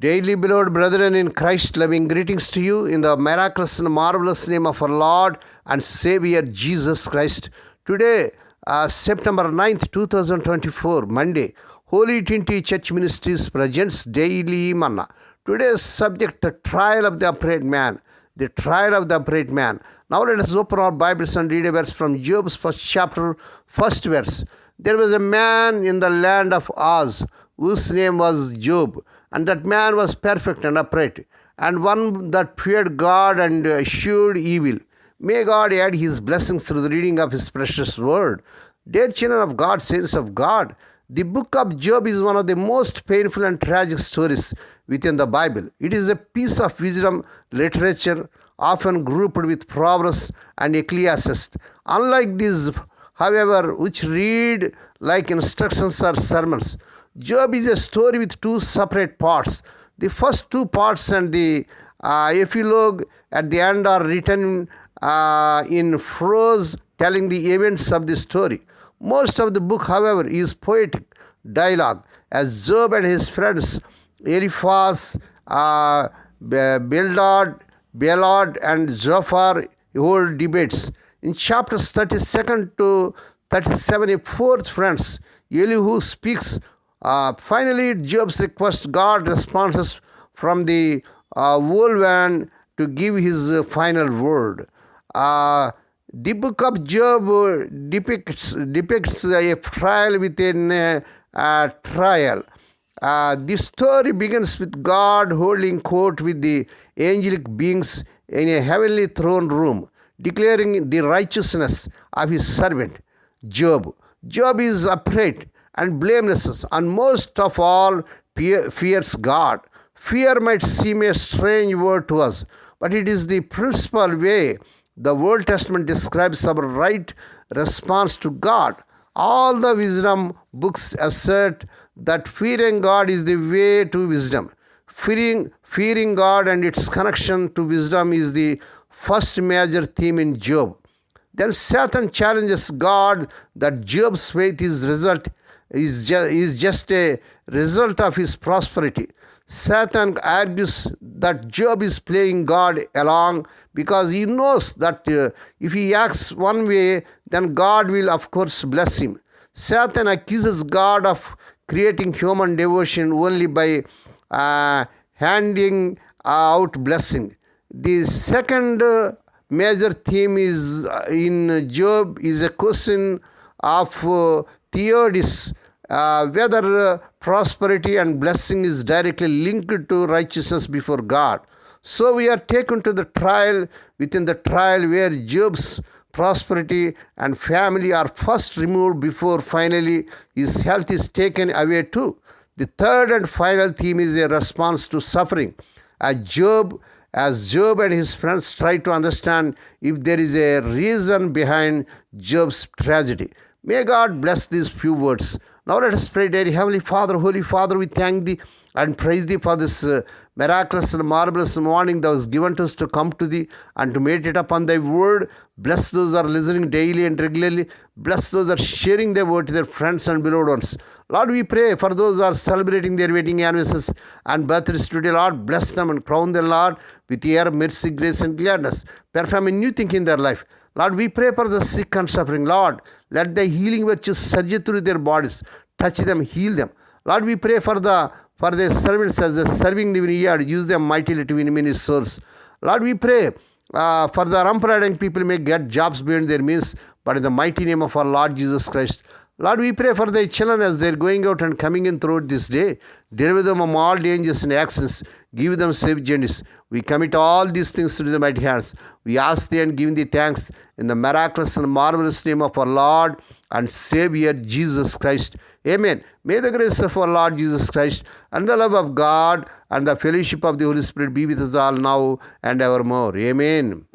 Daily beloved brethren in Christ, loving greetings to you in the miraculous and marvelous name of our Lord and Savior Jesus Christ. Today, September 9th, 2024, Monday, Holy Trinity Church Ministries presents Daily Manna. Today's subject, the trial of the upright man. The trial of the upright man. Now let us open our Bibles and read a verse from Job's first chapter, first verse. There was a man in the land of Uz, whose name was Job, and that man was perfect and upright, and one that feared God and eschewed evil. May God add his blessings through the reading of his precious word. Dear children of God, saints of God, the book of Job is one of the most painful and tragic stories within the Bible. It is a piece of wisdom literature, often grouped with Proverbs and Ecclesiastes. Unlike these, however, which read like instructions or sermons, Job is a story with two separate parts. The first two parts and the epilogue at the end are written in prose telling the events of the story. Most of the book, however, is poetic dialogue, as Job and his friends Eliphaz, Bildad, and Zophar hold debates. In chapters 32nd to 37, a fourth friend, Elihu, speaks. Finally, Job's request God responses from the whirlwind to give his final word. The book of Job depicts a trial within a trial. This story begins with God holding court with the angelic beings in a heavenly throne room, declaring the righteousness of his servant Job. Job is upright and blameless, and most of all fears God. Fear might seem a strange word to us, but it is the principal way the Old Testament describes our right response to God. All the wisdom books assert that fearing God is the way to wisdom. Fearing God and its connection to wisdom is the first major theme in Job. Then Satan challenges God that Job's faith is just a result of his prosperity. Satan argues that Job is playing God along because he knows that if he acts one way, then God will of course bless him. Satan accuses God of creating human devotion only by handing out blessing. The second major theme is in Job is a question of theodicy, whether prosperity and blessing is directly linked to righteousness before God. So we are taken to the trial within the trial where Job's prosperity and family are first removed before finally his health is taken away too. The third and final theme is a response to suffering. As Job and his friends try to understand if there is a reason behind Job's tragedy. May God bless these few words. Now let us pray. Dear Heavenly Father, Holy Father, we thank Thee and praise Thee for this miraculous and marvelous morning that was given to us to come to Thee and to meditate upon Thy word. Bless those that are listening daily and regularly. Bless those that are sharing Thy word to their friends and beloved ones. Lord, we pray for those that are celebrating their wedding anniversaries and birthdays today. Lord, bless them and crown them, Lord, with your mercy, grace, and gladness. Perform a new thing in their life. Lord, we pray for the sick and suffering. Lord, let the healing virtues surge through their bodies. Touch them, heal them. Lord, we pray for the servants as they're serving the vineyard. Use them mightily to win many souls. Lord, we pray for the unemployed people may get jobs beyond their means, but in the mighty name of our Lord Jesus Christ. Lord, we pray for the children as they're going out and coming in throughout this day. Deliver them from all dangers and accidents. Give them safe journeys. We commit all these things to the mighty hands. We ask Thee and give Thee thanks in the miraculous and marvelous name of our Lord and Savior Jesus Christ. Amen. May the grace of our Lord Jesus Christ and the love of God and the fellowship of the Holy Spirit be with us all now and evermore. Amen.